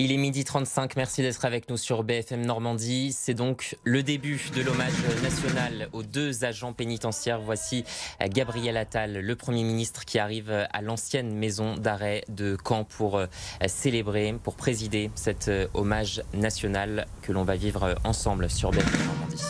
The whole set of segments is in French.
Il est 12h35, merci d'être avec nous sur BFM Normandie. C'est donc le début de l'hommage national aux deux agents pénitentiaires. Voici Gabriel Attal, le Premier ministre qui arrive à l'ancienne maison d'arrêt de Caen pour célébrer, pour présider cet hommage national que l'on va vivre ensemble sur BFM Normandie.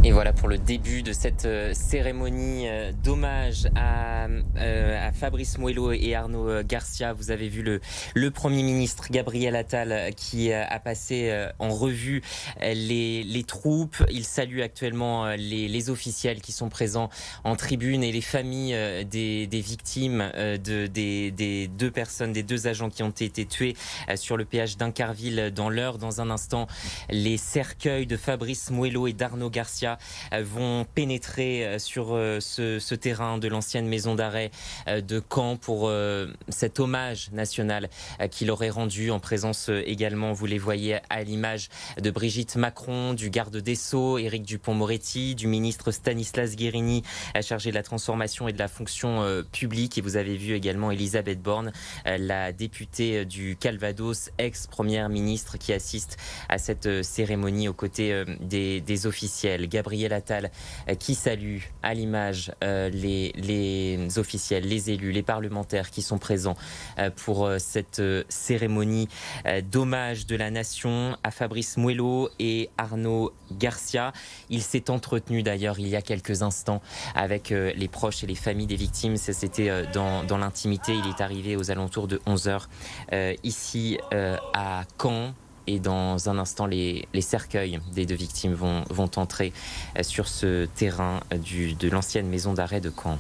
Et voilà pour le début de cette cérémonie d'hommage à Fabrice Mouello et Arnaud Garcia. Vous avez vu le Premier ministre Gabriel Attal qui a passé en revue les troupes. Il salue actuellement les officiels qui sont présents en tribune et les familles des victimes des deux personnes, des deux agents qui ont été tués sur le péage d'Incarville dans l'Eure. Dans un instant, les cercueils de Fabrice Mouello et d'Arnaud Garcia vont pénétrer sur ce terrain de l'ancienne maison d'arrêt de Caen pour cet hommage national qu'il aurait rendu en présence également, vous les voyez à l'image, de Brigitte Macron, du garde des Sceaux, Éric Dupond-Moretti, du ministre Stanislas Guerini, chargé de la transformation et de la fonction publique. Et vous avez vu également Elisabeth Borne, la députée du Calvados, ex-première ministre, qui assiste à cette cérémonie aux côtés des officiels. Gabriel Attal qui salue à l'image les officiels, les élus, les parlementaires qui sont présents pour cette cérémonie d'hommage de la nation à Fabrice Mouello et Arnaud Garcia. Il s'est entretenu d'ailleurs il y a quelques instants avec les proches et les familles des victimes. Ça, c'était dans l'intimité. Il est arrivé aux alentours de 11h ici à Caen. Et dans un instant, les cercueils des deux victimes vont entrer sur ce terrain de l'ancienne maison d'arrêt de Caen.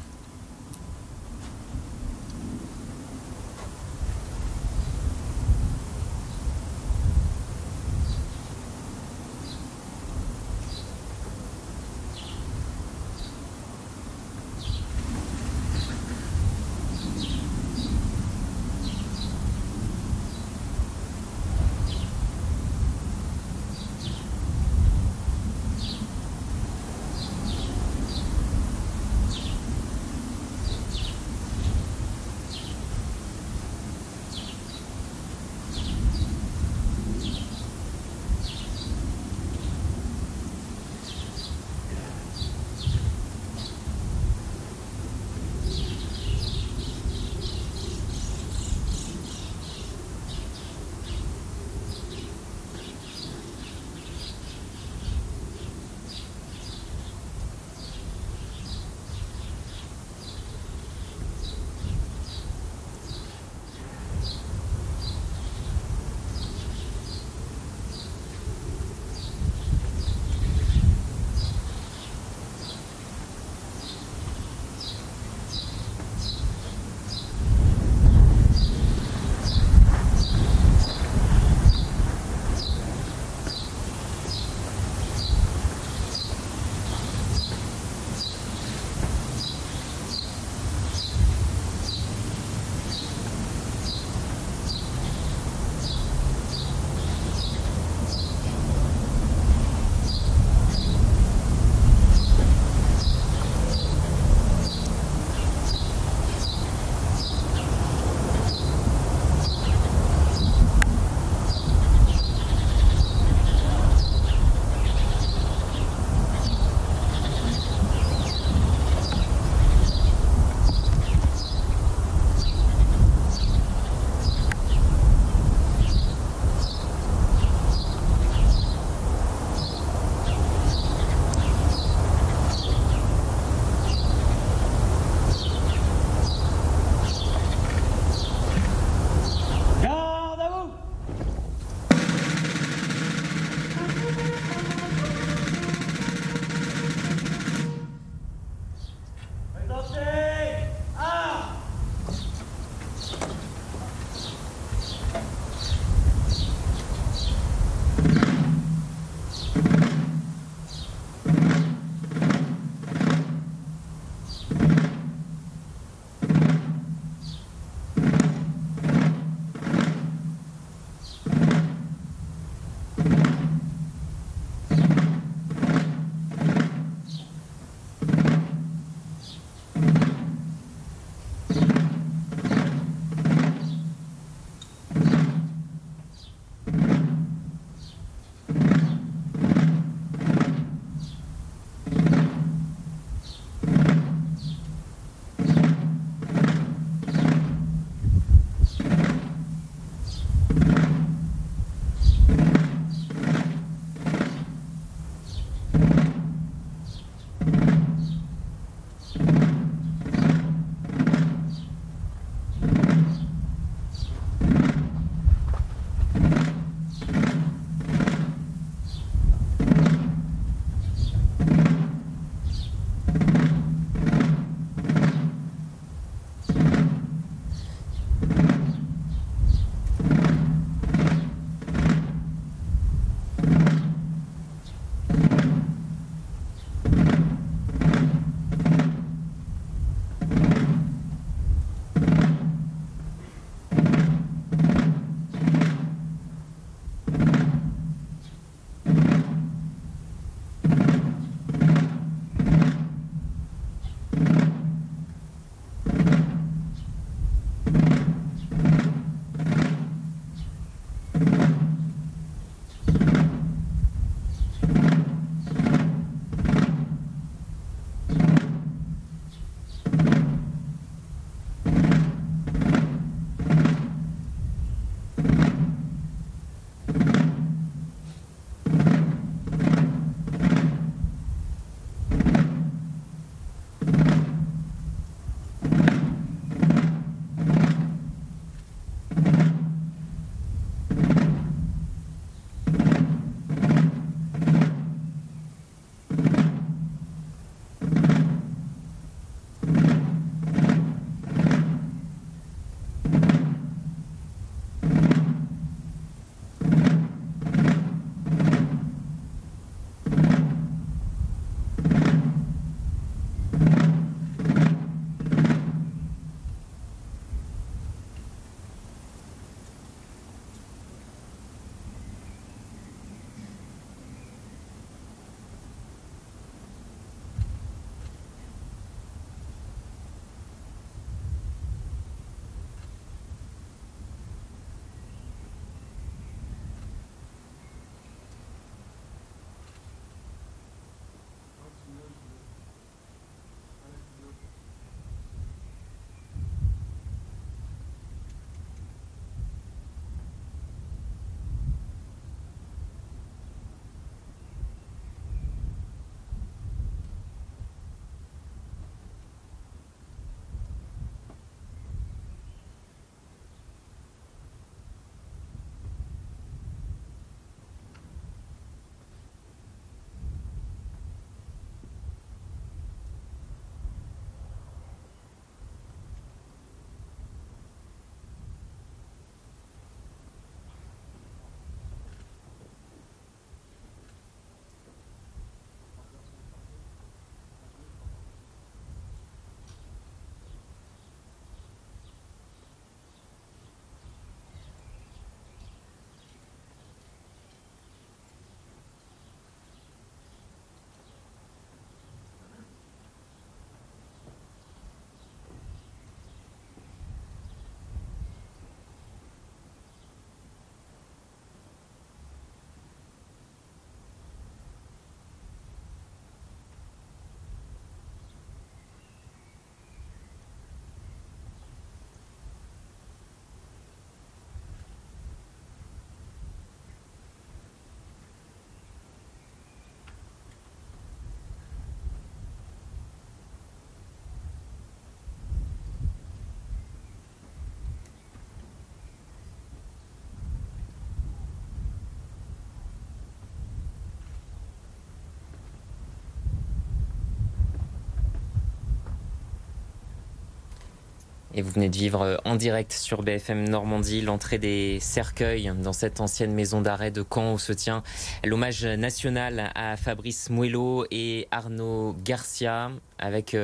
Et vous venez de vivre en direct sur BFM Normandie l'entrée des cercueils dans cette ancienne maison d'arrêt de Caen où se tient l'hommage national à Fabrice Mouelot et Arnaud Garcia, avec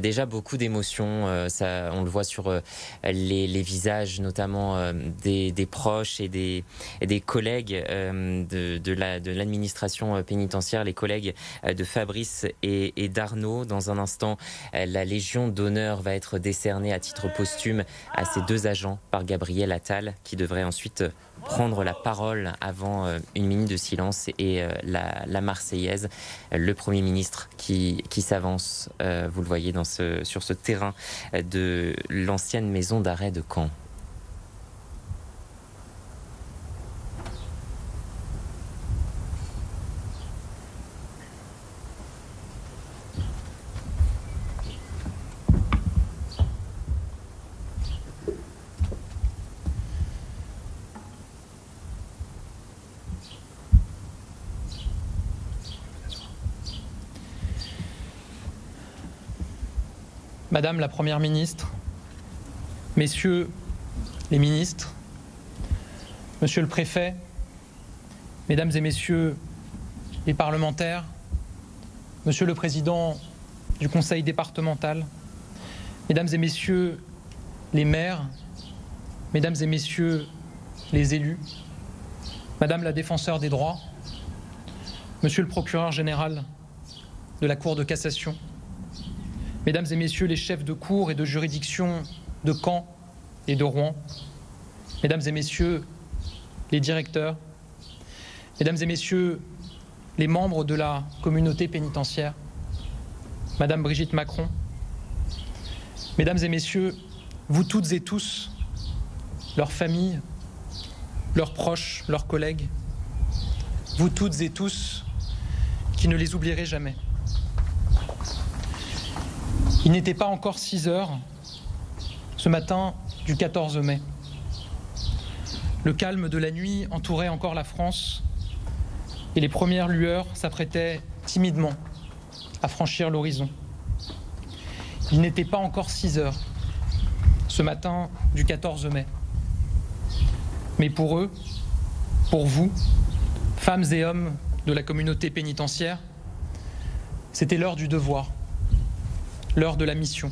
déjà beaucoup d'émotions. On le voit sur les visages, notamment des proches et des collègues de l'administration pénitentiaire, les collègues de Fabrice et d'Arnaud. Dans un instant, la Légion d'honneur va être décernée à titre posthume à ces deux agents par Gabriel Attal, qui devrait ensuite prendre la parole avant une minute de silence et la Marseillaise. Le Premier ministre qui s'avance, vous le voyez sur ce terrain de l'ancienne maison d'arrêt de Caen. Madame la Première ministre, Messieurs les ministres, Monsieur le Préfet, Mesdames et Messieurs les parlementaires, Monsieur le Président du Conseil départemental, Mesdames et Messieurs les maires, Mesdames et Messieurs les élus, Madame la Défenseure des droits, Monsieur le Procureur général de la Cour de cassation, Mesdames et Messieurs les chefs de cour et de juridiction de Caen et de Rouen, Mesdames et Messieurs les directeurs, Mesdames et Messieurs les membres de la communauté pénitentiaire, Madame Brigitte Macron, Mesdames et Messieurs, vous toutes et tous, leurs familles, leurs proches, leurs collègues, vous toutes et tous qui ne les oublierez jamais. Il n'était pas encore 6 heures ce matin du 14 mai. Le calme de la nuit entourait encore la France et les premières lueurs s'apprêtaient timidement à franchir l'horizon. Il n'était pas encore 6 heures ce matin du 14 mai. Mais pour eux, pour vous, femmes et hommes de la communauté pénitentiaire, c'était l'heure du devoir. L'heure de la mission.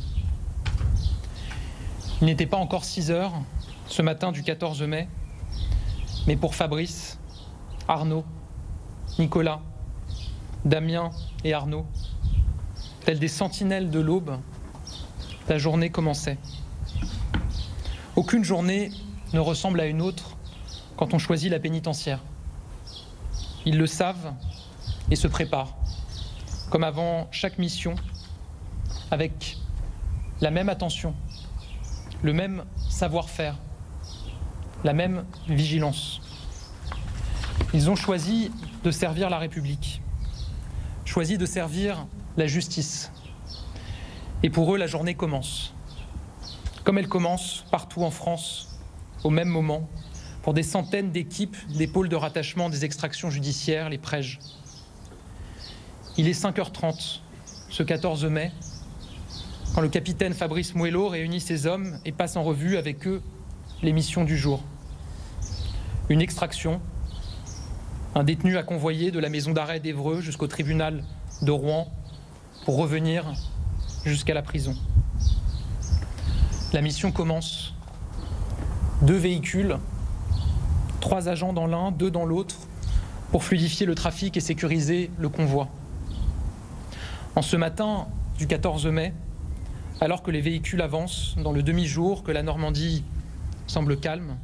Il n'était pas encore 6 heures ce matin du 14 mai, mais pour Fabrice, Arnaud, Nicolas, Damien et Arnaud, tels des sentinelles de l'aube, la journée commençait. Aucune journée ne ressemble à une autre quand on choisit la pénitentiaire. Ils le savent et se préparent, comme avant chaque mission, avec la même attention, le même savoir-faire, la même vigilance. Ils ont choisi de servir la République, choisi de servir la justice. Et pour eux, la journée commence. Comme elle commence partout en France, au même moment, pour des centaines d'équipes des pôles de rattachement des extractions judiciaires, les PREJ. Il est 5h30, ce 14 mai, quand le capitaine Fabrice Mouelot réunit ses hommes et passe en revue avec eux les missions du jour. Une extraction, un détenu à convoyer de la maison d'arrêt d'Évreux jusqu'au tribunal de Rouen pour revenir jusqu'à la prison. La mission commence. 2 véhicules, 3 agents dans l'un, 2 dans l'autre, pour fluidifier le trafic et sécuriser le convoi. En ce matin du 14 mai, alors que les véhicules avancent dans le demi-jour, que la Normandie semble calme,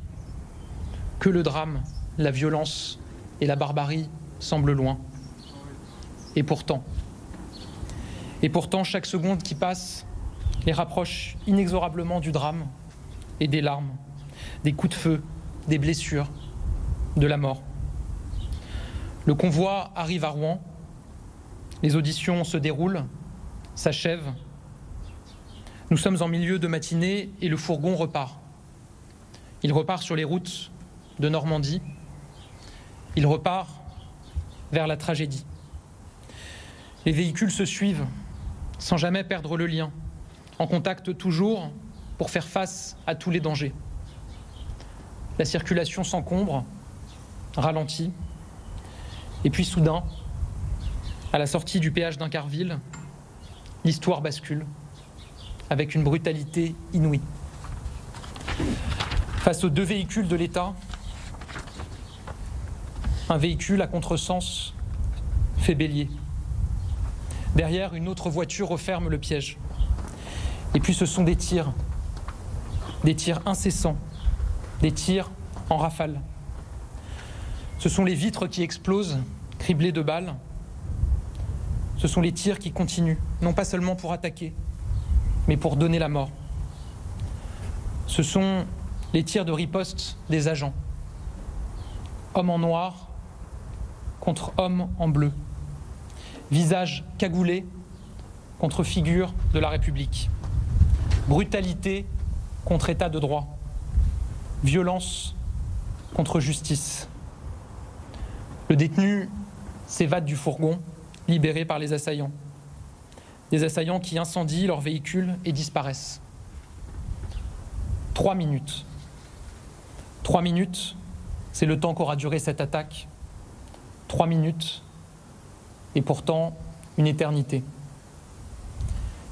que le drame, la violence et la barbarie semblent loin. Et pourtant, chaque seconde qui passe les rapproche inexorablement du drame et des larmes, des coups de feu, des blessures, de la mort. Le convoi arrive à Rouen, les auditions se déroulent, s'achèvent. Nous sommes en milieu de matinée et le fourgon repart. Il repart sur les routes de Normandie. Il repart vers la tragédie. Les véhicules se suivent sans jamais perdre le lien, en contact toujours pour faire face à tous les dangers. La circulation s'encombre, ralentit, et puis soudain, à la sortie du péage d'Incarville, l'histoire bascule avec une brutalité inouïe. Face aux 2 véhicules de l'État, un véhicule à contresens fait bélier. Derrière, une autre voiture referme le piège. Et puis ce sont des tirs incessants, des tirs en rafale. Ce sont les vitres qui explosent, criblées de balles. Ce sont les tirs qui continuent, non pas seulement pour attaquer, mais pour donner la mort. Ce sont les tirs de riposte des agents. Hommes en noir contre hommes en bleu. Visage cagoulé contre figure de la République. Brutalité contre état de droit. Violence contre justice. Le détenu s'évade du fourgon, libéré par les assaillants. Des assaillants qui incendient leur véhicule et disparaissent. 3 minutes. 3 minutes, c'est le temps qu'aura duré cette attaque. 3 minutes, et pourtant une éternité.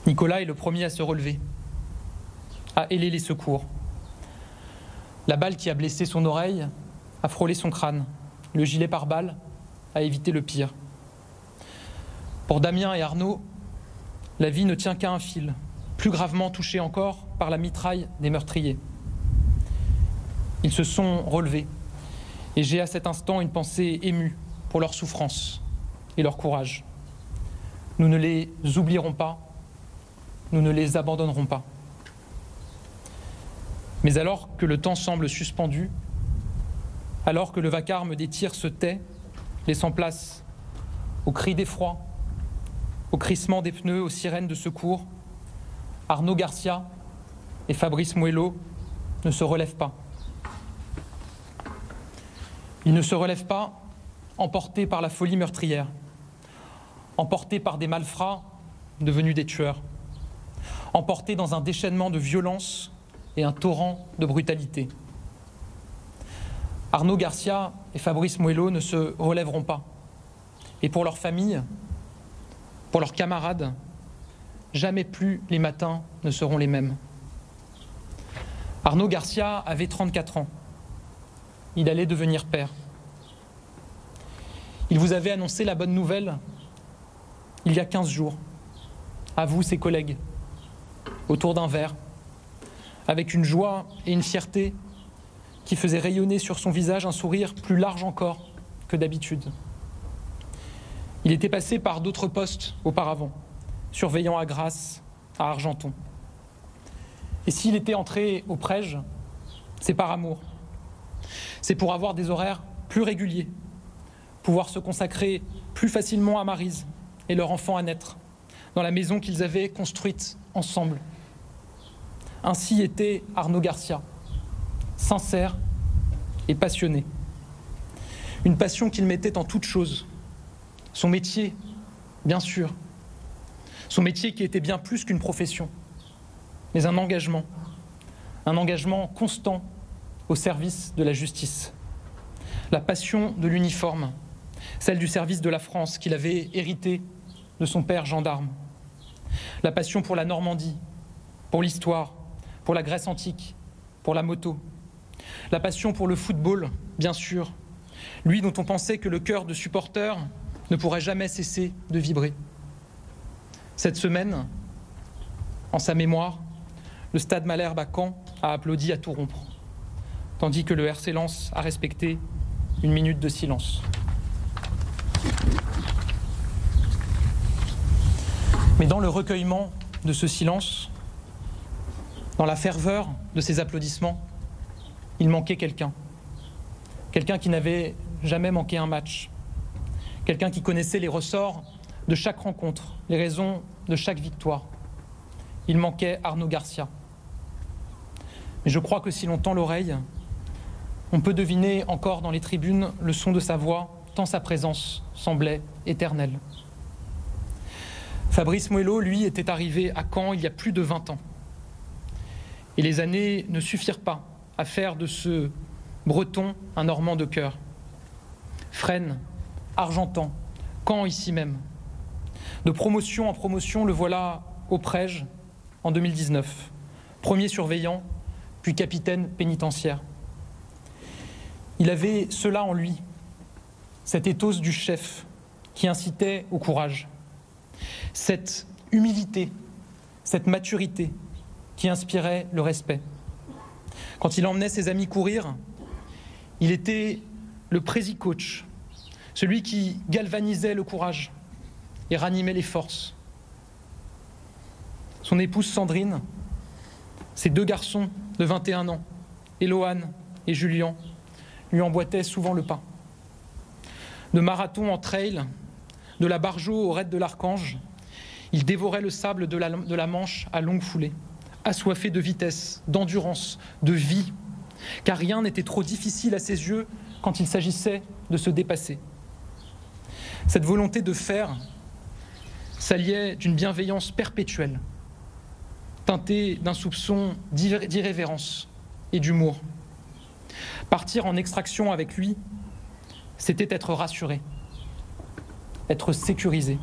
Nicolas est le premier à se relever, à héler les secours. La balle qui a blessé son oreille a frôlé son crâne. Le gilet pare-balles a évité le pire. Pour Damien et Arnaud, la vie ne tient qu'à un fil, plus gravement touchés encore par la mitraille des meurtriers. Ils se sont relevés, et j'ai à cet instant une pensée émue pour leur souffrance et leur courage. Nous ne les oublierons pas, nous ne les abandonnerons pas. Mais alors que le temps semble suspendu, alors que le vacarme des tirs se tait, laissant place aux cris d'effroi, au crissement des pneus, aux sirènes de secours, Arnaud Garcia et Fabrice Muelo ne se relèvent pas. Ils ne se relèvent pas, emportés par la folie meurtrière, emportés par des malfrats devenus des tueurs, emportés dans un déchaînement de violence et un torrent de brutalité. Arnaud Garcia et Fabrice Muelo ne se relèveront pas. Et pour leurs familles, pour leurs camarades, jamais plus les matins ne seront les mêmes. Arnaud Garcia avait 34 ans. Il allait devenir père. Il vous avait annoncé la bonne nouvelle il y a 15 jours, à vous, ses collègues, autour d'un verre, avec une joie et une fierté qui faisaient rayonner sur son visage un sourire plus large encore que d'habitude. Il était passé par d'autres postes auparavant, surveillant à Grasse, à Argenton. Et s'il était entré au Prège, c'est par amour. C'est pour avoir des horaires plus réguliers, pouvoir se consacrer plus facilement à Maryse et leur enfant à naître, dans la maison qu'ils avaient construite ensemble. Ainsi était Arnaud Garcia, sincère et passionné. Une passion qu'il mettait en toute chose. Son métier, bien sûr. Son métier qui était bien plus qu'une profession, mais un engagement constant au service de la justice. La passion de l'uniforme, celle du service de la France qu'il avait hérité de son père gendarme. La passion pour la Normandie, pour l'histoire, pour la Grèce antique, pour la moto. La passion pour le football, bien sûr. Lui dont on pensait que le cœur de supporter ne pourrait jamais cesser de vibrer. Cette semaine, en sa mémoire, le Stade Malherbe à Caen a applaudi à tout rompre, tandis que le RC Lens a respecté une minute de silence. Mais dans le recueillement de ce silence, dans la ferveur de ces applaudissements, il manquait quelqu'un. Quelqu'un qui n'avait jamais manqué un match. Quelqu'un qui connaissait les ressorts de chaque rencontre, les raisons de chaque victoire. Il manquait Arnaud Garcia. Mais je crois que si l'on tend l'oreille, on peut deviner encore dans les tribunes le son de sa voix, tant sa présence semblait éternelle. Fabrice Muelo, lui, était arrivé à Caen il y a plus de 20 ans. Et les années ne suffirent pas à faire de ce Breton un Normand de cœur. Fresnes, Argentan, Caen ici même. De promotion en promotion, le voilà au Prège en 2019. Premier surveillant, puis capitaine pénitentiaire. Il avait cela en lui, cet ethos du chef qui incitait au courage, cette humilité, cette maturité qui inspirait le respect. Quand il emmenait ses amis courir, il était le prési-coach, celui qui galvanisait le courage et ranimait les forces. Son épouse Sandrine, ses 2 garçons de 21 ans, Éloane et Julien, lui emboîtaient souvent le pas. De marathon en trail, de la Bargeau au raid de l'Archange, il dévorait le sable de la Manche à longue foulée, assoiffé de vitesse, d'endurance, de vie, car rien n'était trop difficile à ses yeux quand il s'agissait de se dépasser. Cette volonté de faire s'alliait d'une bienveillance perpétuelle, teintée d'un soupçon d'irrévérence et d'humour. Partir en extraction avec lui, c'était être rassuré, être sécurisé.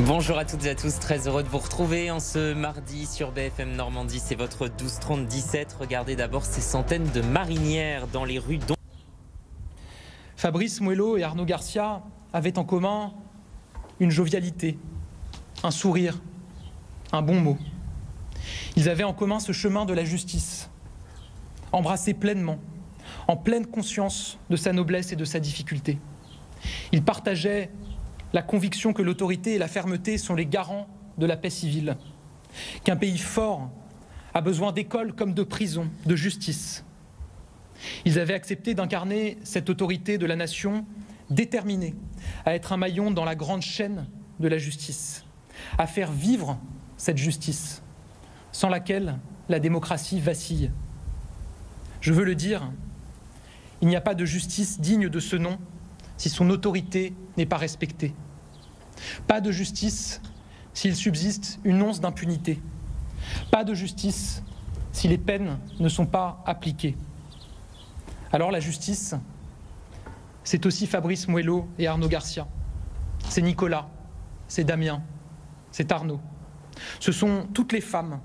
Bonjour à toutes et à tous, très heureux de vous retrouver en ce mardi sur BFM Normandie. C'est votre 12-30-17. Regardez d'abord ces centaines de marinières dans les rues. Fabrice Mouelot et Arnaud Garcia avaient en commun une jovialité, un sourire, un bon mot. Ils avaient en commun ce chemin de la justice, embrassé pleinement, en pleine conscience de sa noblesse et de sa difficulté. Ils partageaient la conviction que l'autorité et la fermeté sont les garants de la paix civile, qu'un pays fort a besoin d'écoles comme de prisons, de justice. Ils avaient accepté d'incarner cette autorité de la nation, déterminée à être un maillon dans la grande chaîne de la justice, à faire vivre cette justice, sans laquelle la démocratie vacille. Je veux le dire, il n'y a pas de justice digne de ce nom si son autorité n'est pas respectée. Pas de justice s'il subsiste une once d'impunité. Pas de justice si les peines ne sont pas appliquées. Alors la justice, c'est aussi Fabrice Mouelot et Arnaud Garcia. C'est Nicolas, c'est Damien, c'est Arnaud. Ce sont toutes les femmes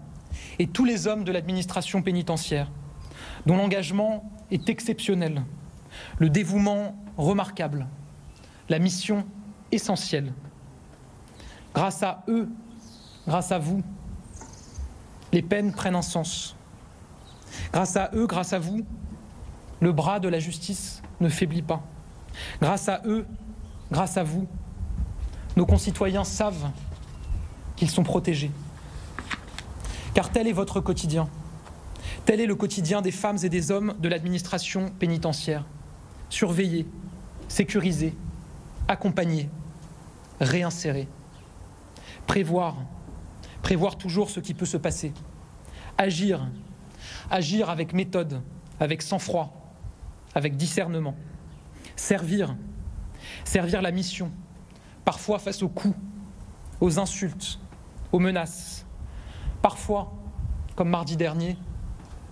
et tous les hommes de l'administration pénitentiaire dont l'engagement est exceptionnel, le dévouement remarquable, la mission essentielle. Grâce à eux, grâce à vous, les peines prennent un sens. Grâce à eux, grâce à vous, le bras de la justice ne faiblit pas. Grâce à eux, grâce à vous, nos concitoyens savent qu'ils sont protégés. Car tel est votre quotidien. Tel est le quotidien des femmes et des hommes de l'administration pénitentiaire. Surveiller, sécuriser, accompagner, réinsérer. Prévoir toujours ce qui peut se passer. Agir avec méthode, avec sang-froid, avec discernement. Servir la mission, parfois face aux coups, aux insultes, aux menaces, parfois, comme mardi dernier,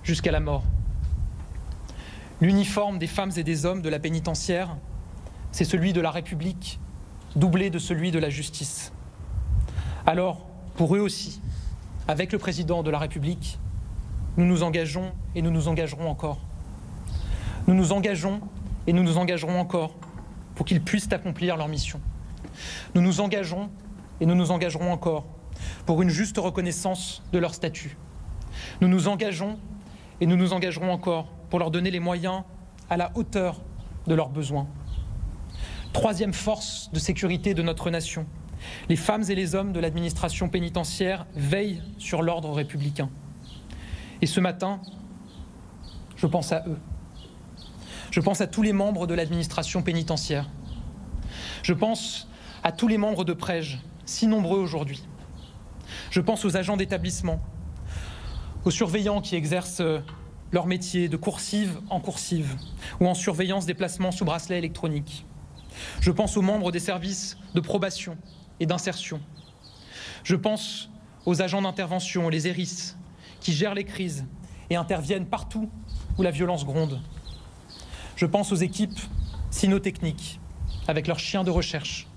jusqu'à la mort. L'uniforme des femmes et des hommes de la pénitentiaire, c'est celui de la République, doublé de celui de la justice. Alors, pour eux aussi, avec le président de la République, nous nous engageons et nous nous engagerons encore. Nous nous engageons et nous nous engagerons encore pour qu'ils puissent accomplir leur mission. Nous nous engageons et nous nous engagerons encore pour une juste reconnaissance de leur statut. Nous nous engageons et nous nous engagerons encore pour leur donner les moyens à la hauteur de leurs besoins. Troisième force de sécurité de notre nation, les femmes et les hommes de l'administration pénitentiaire veillent sur l'ordre républicain. Et ce matin, je pense à eux. Je pense à tous les membres de l'administration pénitentiaire. Je pense à tous les membres de Prège, si nombreux aujourd'hui. Je pense aux agents d'établissement, aux surveillants qui exercent leur métier de coursive en coursive ou en surveillance des placements sous bracelet électronique. Je pense aux membres des services de probation et d'insertion. Je pense aux agents d'intervention, les ERIS, qui gèrent les crises et interviennent partout où la violence gronde. Je pense aux équipes cynotechniques avec leurs chiens de recherche.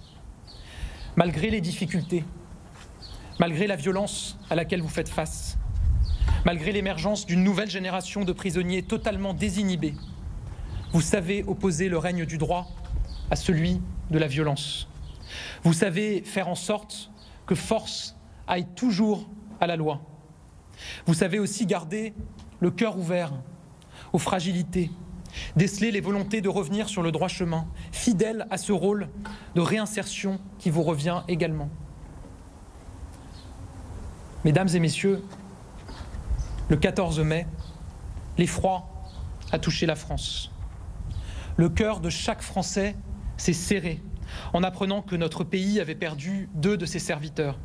Malgré les difficultés, malgré la violence à laquelle vous faites face, malgré l'émergence d'une nouvelle génération de prisonniers totalement désinhibés, vous savez opposer le règne du droit à celui de la violence. Vous savez faire en sorte que force aille toujours à la loi. Vous savez aussi garder le cœur ouvert aux fragilités, déceler les volontés de revenir sur le droit chemin, fidèle à ce rôle de réinsertion qui vous revient également. Mesdames et messieurs, le 14 mai, l'effroi a touché la France. Le cœur de chaque Français s'est serré en apprenant que notre pays avait perdu 2 de ses serviteurs,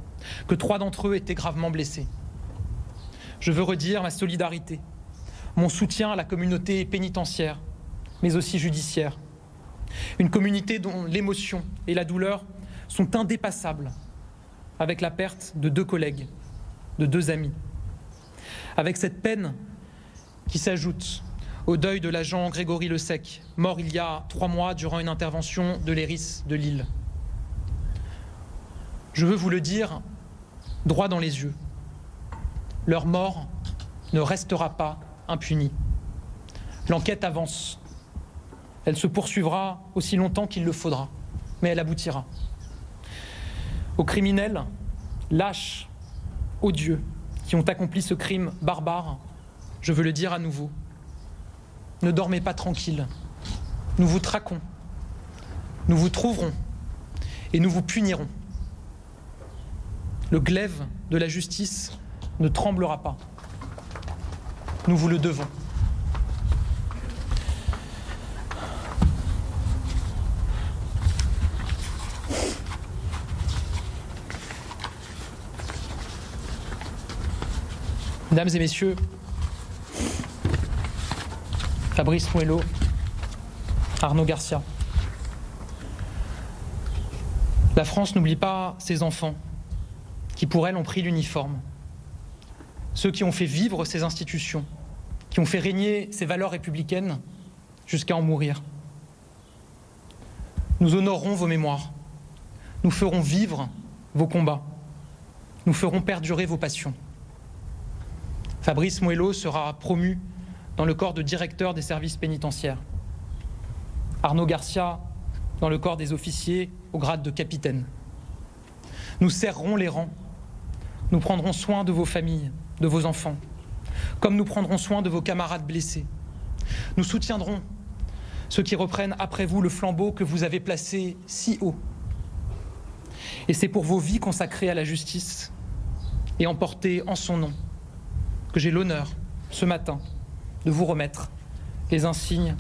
que 3 d'entre eux étaient gravement blessés. Je veux redire ma solidarité, mon soutien à la communauté pénitentiaire, mais aussi judiciaire. Une communauté dont l'émotion et la douleur sont indépassables, avec la perte de 2 collègues, de 2 amis. Avec cette peine qui s'ajoute au deuil de l'agent Grégory Le Sec, mort il y a 3 mois durant une intervention de l'ERIS de Lille. Je veux vous le dire droit dans les yeux. Leur mort ne restera pas impunie. L'enquête avance. Elle se poursuivra aussi longtemps qu'il le faudra, mais elle aboutira. Aux criminels lâches, odieux, qui ont accompli ce crime barbare, je veux le dire à nouveau, ne dormez pas tranquille. Nous vous traquons, nous vous trouverons et nous vous punirons. Le glaive de la justice ne tremblera pas. Nous vous le devons. Mesdames et messieurs, Fabrice Mouello, Arnaud Garcia. La France n'oublie pas ses enfants qui, pour elle, ont pris l'uniforme. Ceux qui ont fait vivre ces institutions, qui ont fait régner ces valeurs républicaines jusqu'à en mourir. Nous honorerons vos mémoires. Nous ferons vivre vos combats. Nous ferons perdurer vos passions. Fabrice Mouello sera promu dans le corps de directeur des services pénitentiaires. Arnaud Garcia dans le corps des officiers au grade de capitaine. Nous serrerons les rangs. Nous prendrons soin de vos familles, de vos enfants, comme nous prendrons soin de vos camarades blessés. Nous soutiendrons ceux qui reprennent après vous le flambeau que vous avez placé si haut. Et c'est pour vos vies consacrées à la justice et emportées en son nom que j'ai l'honneur, ce matin, de vous remettre les insignes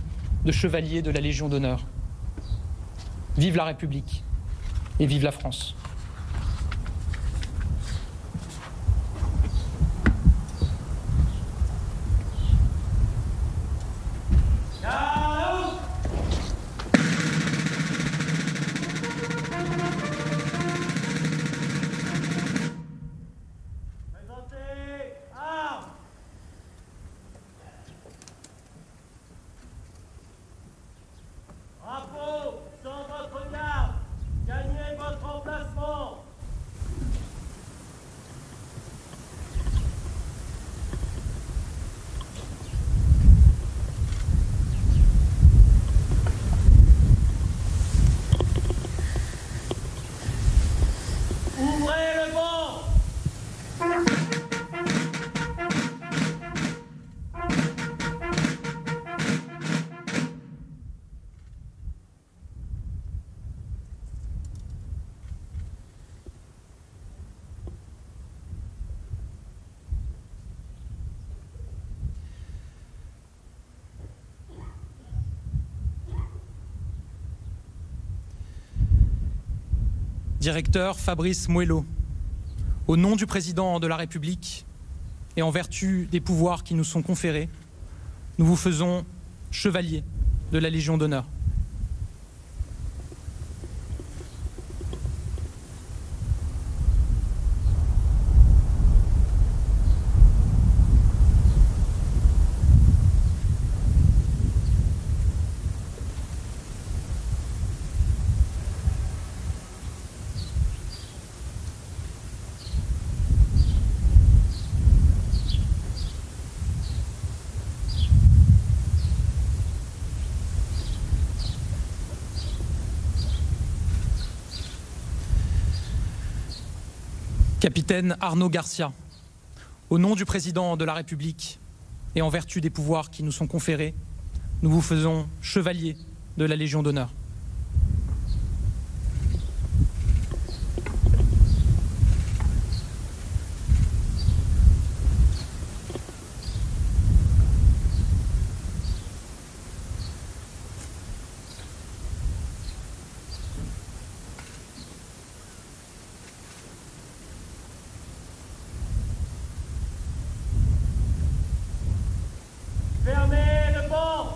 de chevalier de la Légion d'honneur. Vive la République et vive la France. Directeur Fabrice Mouello, au nom du président de la République et en vertu des pouvoirs qui nous sont conférés, nous vous faisons chevalier de la Légion d'honneur. Capitaine Arnaud Garcia, au nom du président de la République et en vertu des pouvoirs qui nous sont conférés, nous vous faisons chevalier de la Légion d'honneur. Fermez le pont!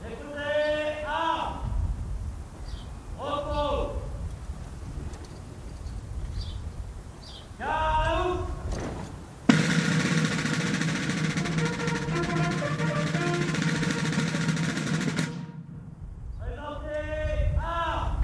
Écoutez, armes! Repos! Garde! Présentez, armes!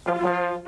Au mort!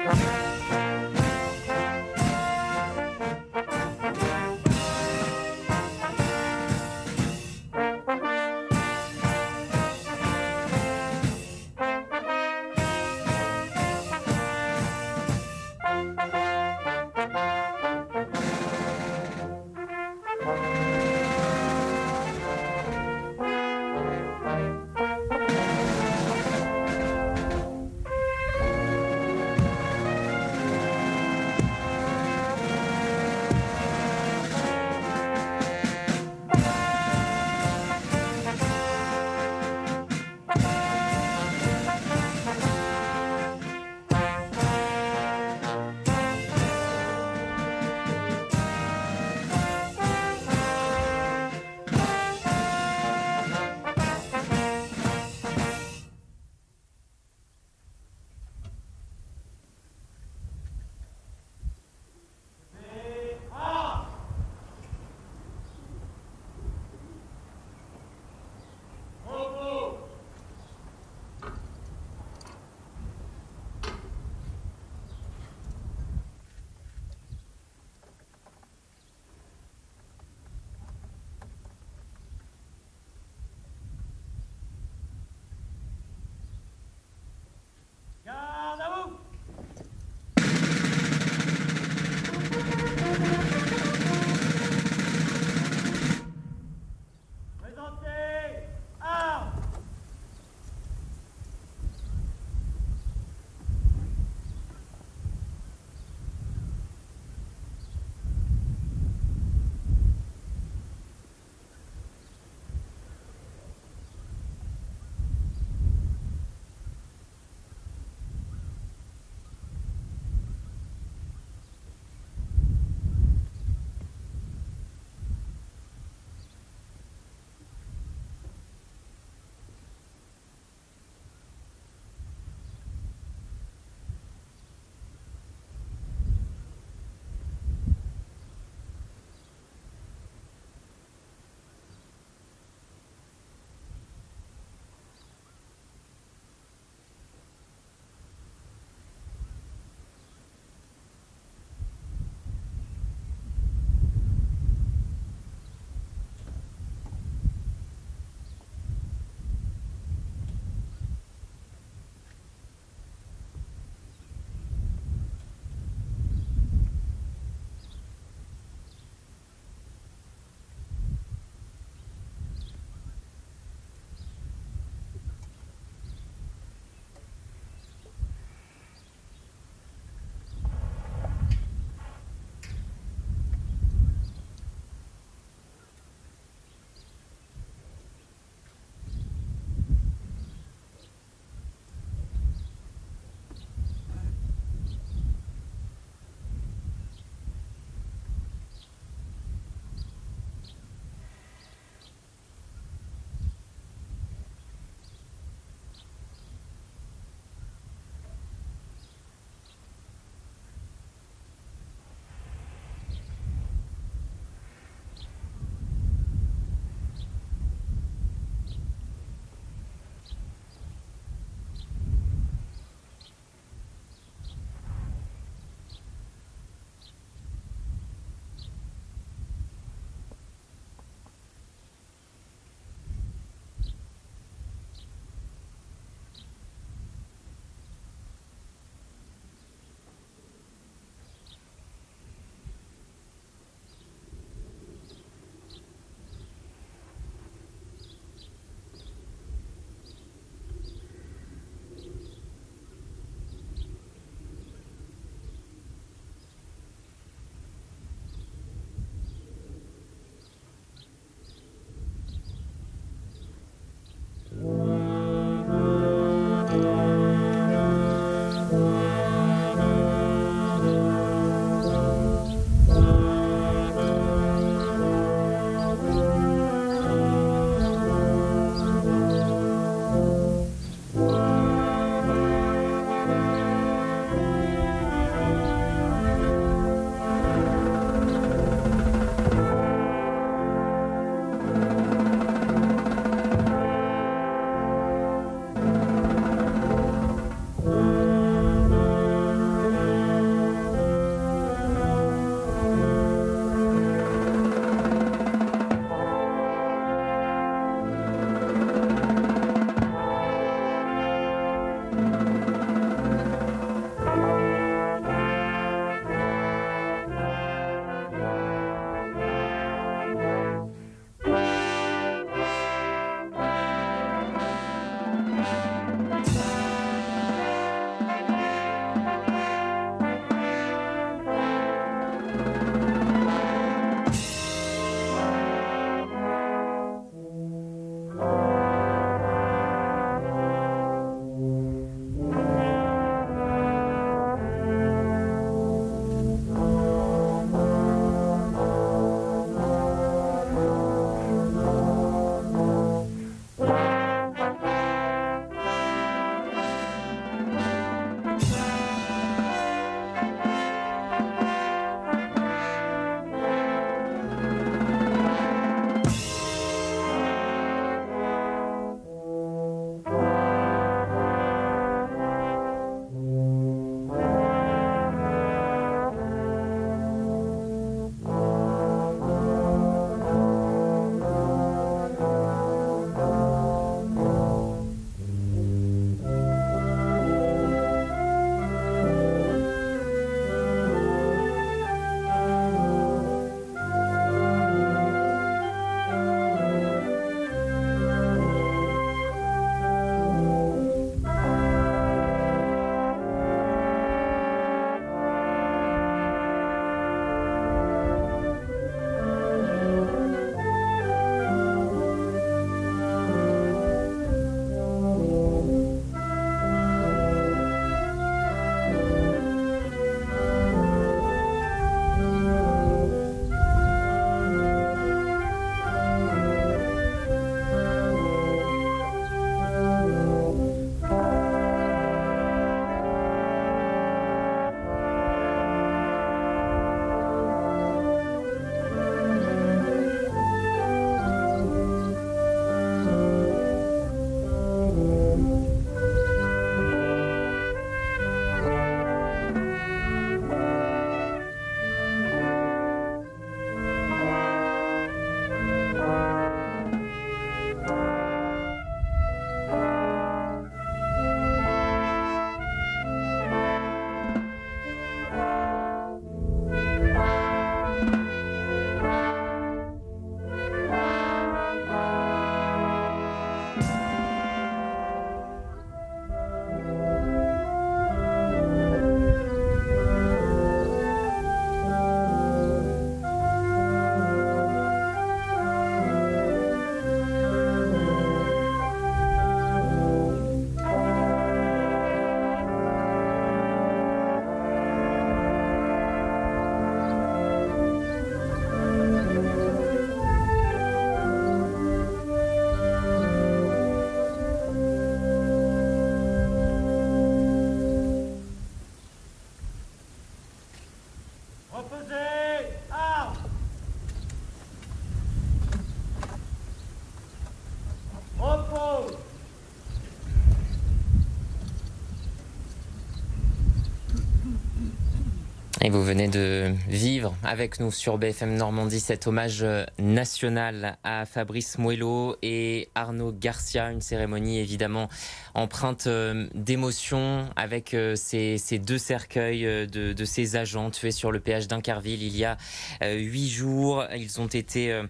Et vous venez de vivre avec nous sur BFM Normandie cet hommage national à Fabrice Mouelot et Arnaud Garcia, une cérémonie évidemment empreinte d'émotion avec ces deux cercueils de ces agents tués sur le péage d'Incarville il y a 8 jours. Ils ont été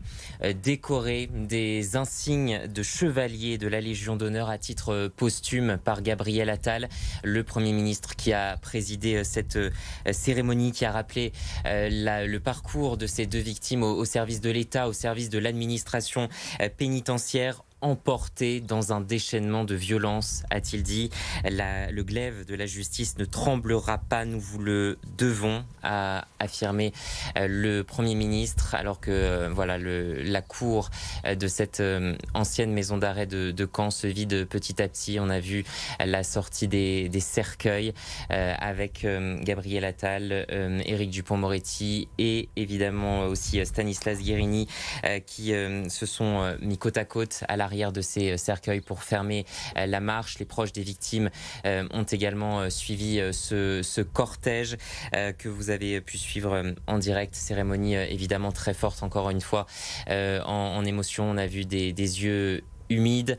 décorés des insignes de chevalier de la Légion d'honneur à titre posthume par Gabriel Attal, le Premier ministre qui a présidé cette cérémonie, qui a rappelé le parcours de ces deux victimes au service de l'État, au service de l'administration pénitentiaire, emporté dans un déchaînement de violence, a-t-il dit. Le glaive de la justice ne tremblera pas, nous vous le devons, a affirmé le Premier ministre, alors que la cour de cette ancienne maison d'arrêt de Caen se vide petit à petit. On a vu la sortie des cercueils avec Gabriel Attal, Éric Dupond-Moretti et évidemment aussi Stanislas Guerini qui se sont mis côte à côte à l'arrière de ces cercueils pour fermer la marche. Les proches des victimes ont également suivi ce cortège que vous avez pu suivre en direct. Cérémonie évidemment très forte, encore une fois, en émotion. On a vu des yeux humide,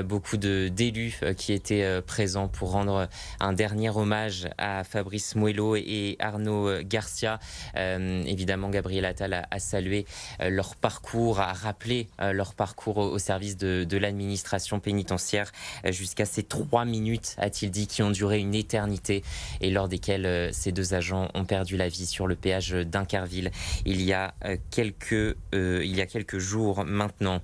beaucoup d'élus qui étaient présents pour rendre un dernier hommage à Fabrice Mouelot et Arnaud Garcia. Évidemment, Gabriel Attal a salué leur parcours, a rappelé leur parcours au service de l'administration pénitentiaire jusqu'à ces 3 minutes, a-t-il dit, qui ont duré une éternité et lors desquelles ces deux agents ont perdu la vie sur le péage d'Incarville il y a quelques jours maintenant.